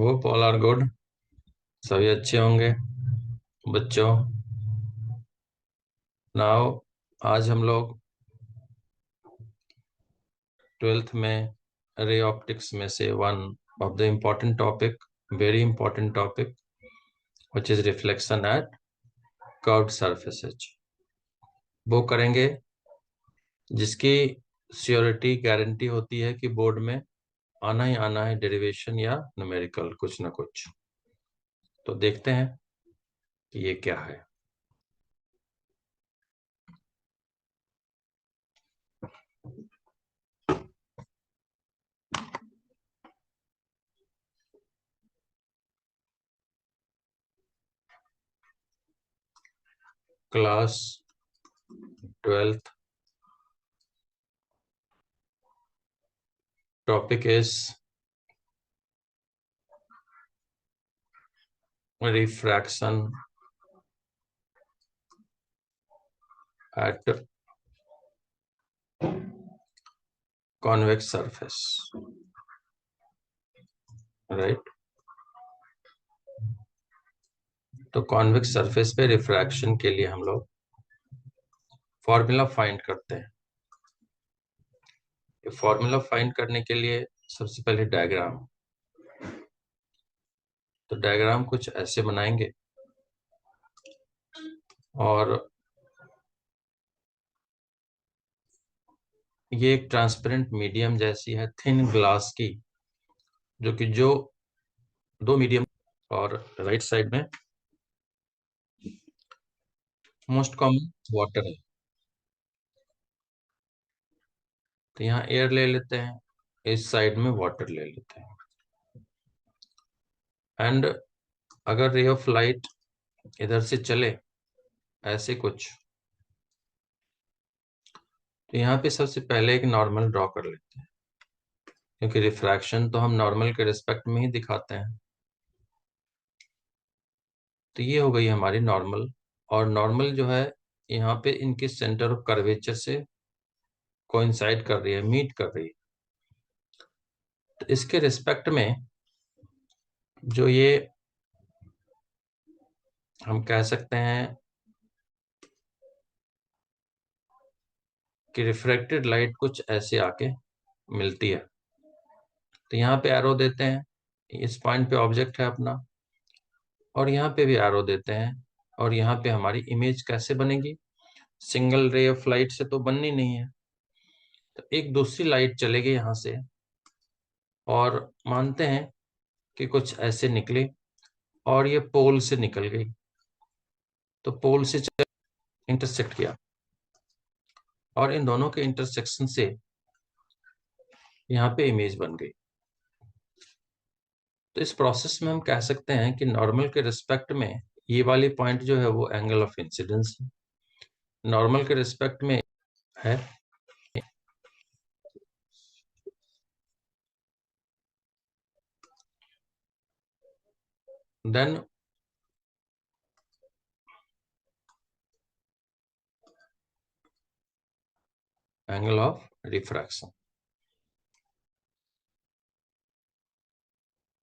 Hope all are good. सभी अच्छे होंगे बच्चों। नाउ आज हम लोग 12th में रे ऑप्टिक्स में से one of the important topic, very important topic, which is reflection eight curved surfaces, वो करेंगे, जिसकी श्योरिटी गारंटी होती है कि बोर्ड में आना ही आना है डेरिवेशन या न्यूमेरिकल कुछ ना कुछ। तो देखते हैं कि ये क्या है। Class 12th topic is refraction at convex surface, right? तो कॉन्वेक्स सरफेस पे रिफ्रैक्शन के लिए हम लोग फॉर्मूला फाइंड करते हैं। ये फॉर्मूला फाइंड करने के लिए सबसे पहले डायग्राम, तो डायग्राम कुछ ऐसे बनाएंगे और ये एक ट्रांसपेरेंट मीडियम जैसी है, थिन ग्लास की, जो कि जो दो मीडियम और राइट साइड में मोस्ट कॉमन वाटर है। तो यहाँ एयर ले लेते हैं, इस साइड में वाटर ले लेते हैं। एंड अगर रे ऑफ लाइट इधर से चले ऐसे कुछ, तो यहाँ पे सबसे पहले एक नॉर्मल ड्रॉ कर लेते हैं, क्योंकि रिफ्रैक्शन तो हम नॉर्मल के रिस्पेक्ट में ही दिखाते हैं। तो ये हो गई हमारी नॉर्मल, और नॉर्मल जो है यहाँ पे इनके सेंटर ऑफ कर्वेचर से कोइंसाइड कर रही है, मीट कर रही है। तो इसके रिस्पेक्ट में जो ये हम कह सकते हैं कि रिफ्रैक्टेड लाइट कुछ ऐसे आके मिलती है। तो यहाँ पे एरो देते हैं, इस पॉइंट पे ऑब्जेक्ट है अपना, और यहाँ पे भी एरो देते हैं। और यहाँ पे हमारी इमेज कैसे बनेगी? सिंगल रे ऑफ लाइट से तो बननी नहीं है, तो एक दूसरी लाइट चलेगी यहाँ से, और मानते हैं कि कुछ ऐसे निकले और ये पोल से निकल गई। तो पोल से इंटरसेक्ट किया, और इन दोनों के इंटरसेक्शन से यहाँ पे इमेज बन गई। तो इस प्रोसेस में हम कह सकते हैं कि नॉर्मल के रिस्पेक्ट में ये वाली पॉइंट जो है वो एंगल ऑफ इंसिडेंस है, नॉर्मल के रिस्पेक्ट में है। Then angle of refraction.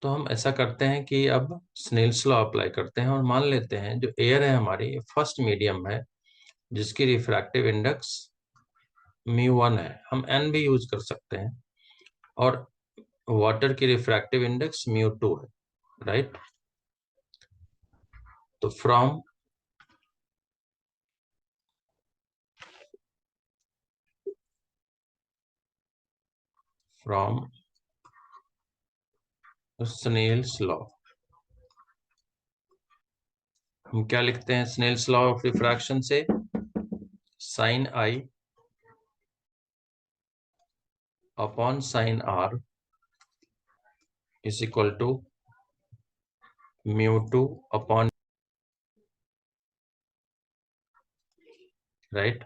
तो हम ऐसा करते हैं कि अब स्नेल्स लॉ अप्लाई करते हैं और मान लेते हैं जो एयर है हमारी फर्स्ट मीडियम है, जिसकी रिफ्रैक्टिव इंडेक्स μ1 है, हम n भी यूज कर सकते हैं, और वाटर की रिफ्रैक्टिव इंडेक्स μ2 है, राइट? तो फ्रॉम स्नेल्स लॉ हम क्या लिखते हैं? स्नेल्स लॉ ऑफ रिफ्रैक्शन से sine I upon sine R is equal to μ2 upon, right?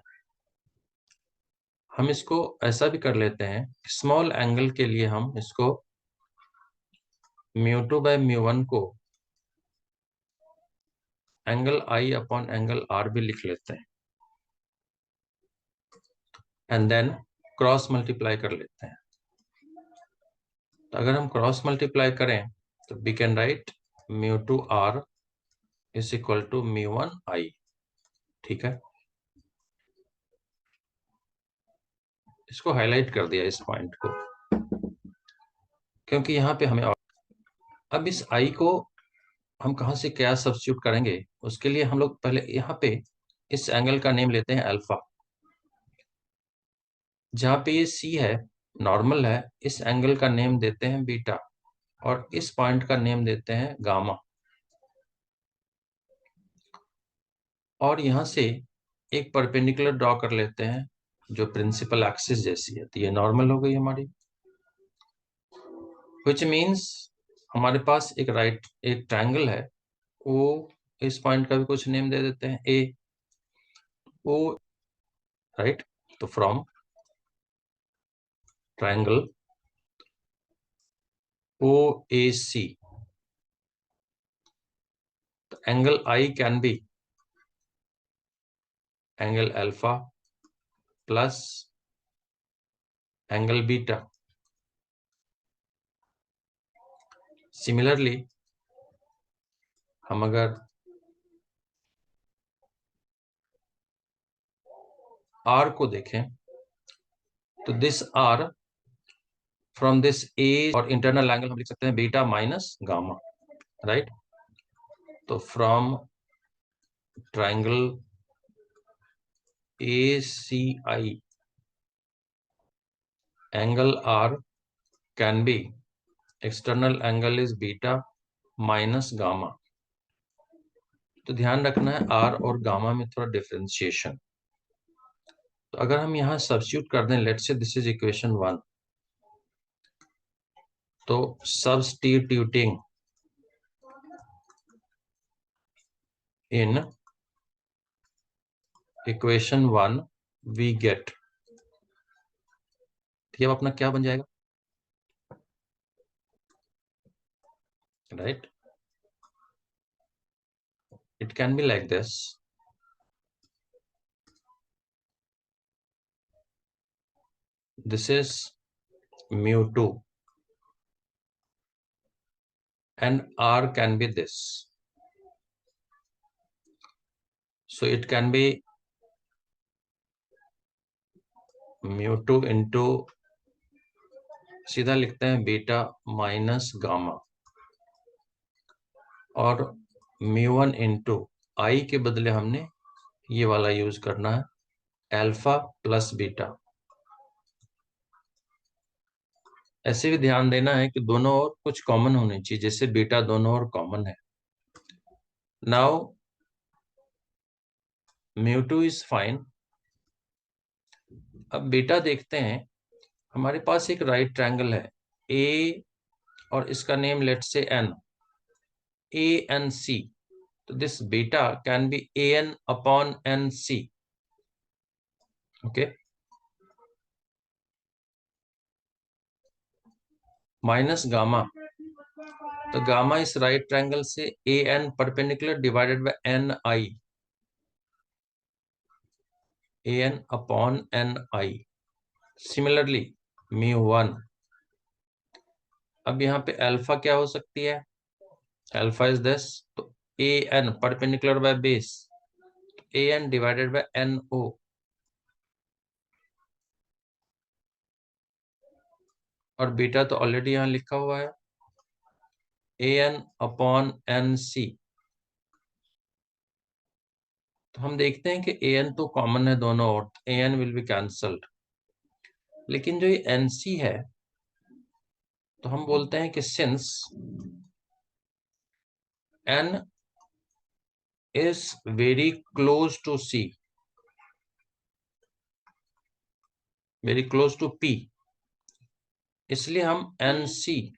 हम इसको ऐसा भी कर लेते हैं, स्मॉल एंगल के लिए हम इसको μ2 बाय μ1 को angle I upon angle R भी लिख लेते हैं, एंड देन क्रॉस मल्टीप्लाई कर लेते हैं। तो अगर हम क्रॉस मल्टीप्लाई करें तो we can write mu2r is equal to mu1i। ठीक है, इसको हाईलाइट कर दिया इस पॉइंट को, क्योंकि यहाँ पे हमें, अब इस i को हम कहाँ से क्या सब्स्टिट्यूट करेंगे, उसके लिए हम लोग पहले यहाँ पे इस एंगल का नेम लेते हैं अल्फा। जहाँ पे ये c है, नॉर्मल है, इस एंगल का नेम देते हैं बीटा, और इस पॉइंट का नेम देते हैं गामा। और यहाँ से एक परपेंडिकुलर ड्रॉ कर लेते हैं जो प्रिंसिपल एक्सिस जैसी है, तो ये नॉर्मल हो गई हमारी। व्हिच मीन्स हमारे पास एक ट्रायंगल है, वो इस पॉइंट का भी कुछ नेम दे देते हैं ए ओ, राइट। तो from triangle O A C, तो angle I can be angle alpha plus angle beta. Similarly हम अगर आर को देखें, तो this R from this A, और इंटरनल एंगल हम लिख सकते हैं बीटा माइनस गामा, राइट। तो from triangle A C I, angle R can be, external angle is beta minus gamma. तो ध्यान रखना है आर और गामा में थोड़ा डिफरेंशिएशन। तो अगर हम यहाँ सब्स्टिट्यूट कर दें, let's say this is equation 1, तो substituting in equation 1 we get, ये अपना क्या बन जाएगा, right. It can be like this, this is mu2 and r can be this, so it can be mu2 into, सीधा लिखते हैं बीटा माइनस गामा, और mu1 इंटू आई के बदले हमने ये वाला यूज करना है, अल्फा प्लस बीटा। ऐसे भी ध्यान देना है कि दोनों और कुछ कॉमन होने चाहिए, जैसे बीटा दोनों और कॉमन है। Now mu2 is fine. अब बीटा देखते हैं, हमारे पास एक राइट ट्रायंगल है ए, और इसका name let's say N, A N C. तो this beta can be A N upon N C, okay, minus gamma. तो गामा इस राइट ट्रायंगल से A N perpendicular divided by N I, A N upon N I. Similarly mu1, अब यहाँ पे alpha क्या हो सकती है, अल्फा इज दिस, तो A N perpendicular by base, A N divided by N O, और बीटा तो ऑलरेडी यहाँ लिखा हुआ है A N upon N C. तो हम देखते हैं कि ए एन तो कॉमन है दोनों ओर, A N will be cancelled, लेकिन जो ये एन सी है, तो हम बोलते हैं कि since N is very close to C, very close to P, इसलिए हम एन सी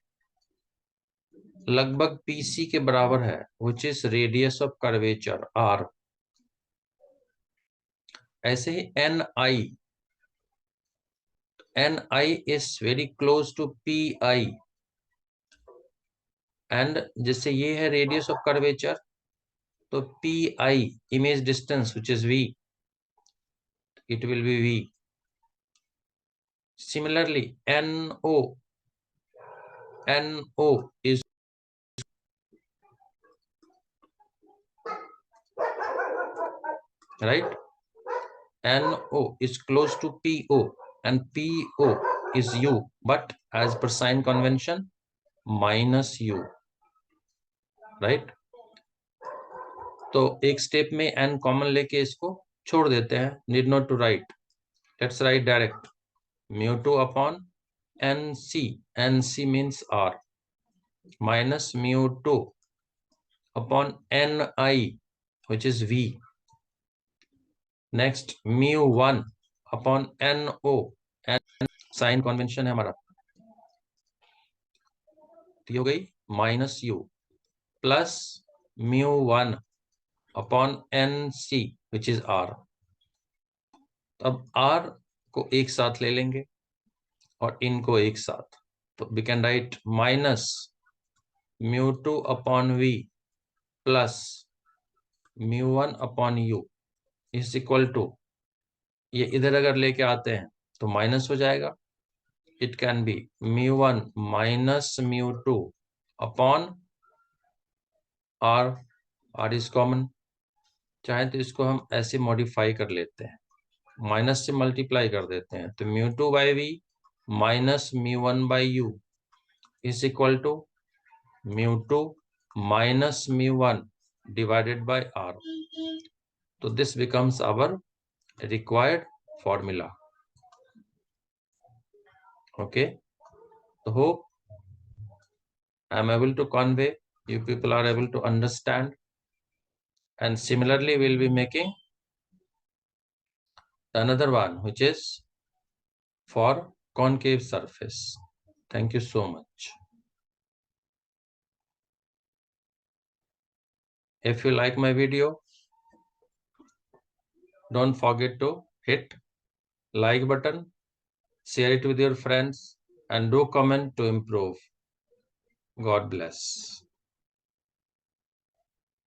लगभग पी सी के बराबर है, which is radius of curvature R. ऐसे ही N I is very close to P I, and जैसे ये है रेडियस ऑफ कर्वेचर, तो P I image distance which is V, it will be V. Similarly, NO is right? NO is close to PO and PO is U, but as per sign convention, minus U, right? तो एक step में N common लेके इसको छोड़ देते हैं, need not to write, let's write direct mu2 upon NC, NC means R, minus mu2 upon Ni, which is V. Next mu1 upon NO, N sign convention है हमारा, हो गई minus U plus mu1 upon NC which is R. अब R को एक साथ ले लेंगे और इनको एक साथ, तो we can write minus mu2 upon V plus mu1 upon U is equal to, ये इधर अगर लेके आते हैं तो माइनस हो जाएगा, it can B mu1 minus mu2 upon R, R is common, चाहे तो इसको हम ऐसे मॉडिफाई कर लेते हैं, माइनस से मल्टीप्लाई कर देते हैं, तो mu2 by V minus mu1 by U is equal to mu2 minus mu1 divided by R. So this becomes our required formula. Okay, so hope I am able to convey, you people are able to understand, and similarly we'll be making another one which is for concave surface. Thank you so much. If you like my video, don't forget to hit like button, share it with your friends, and do comment to improve. God bless.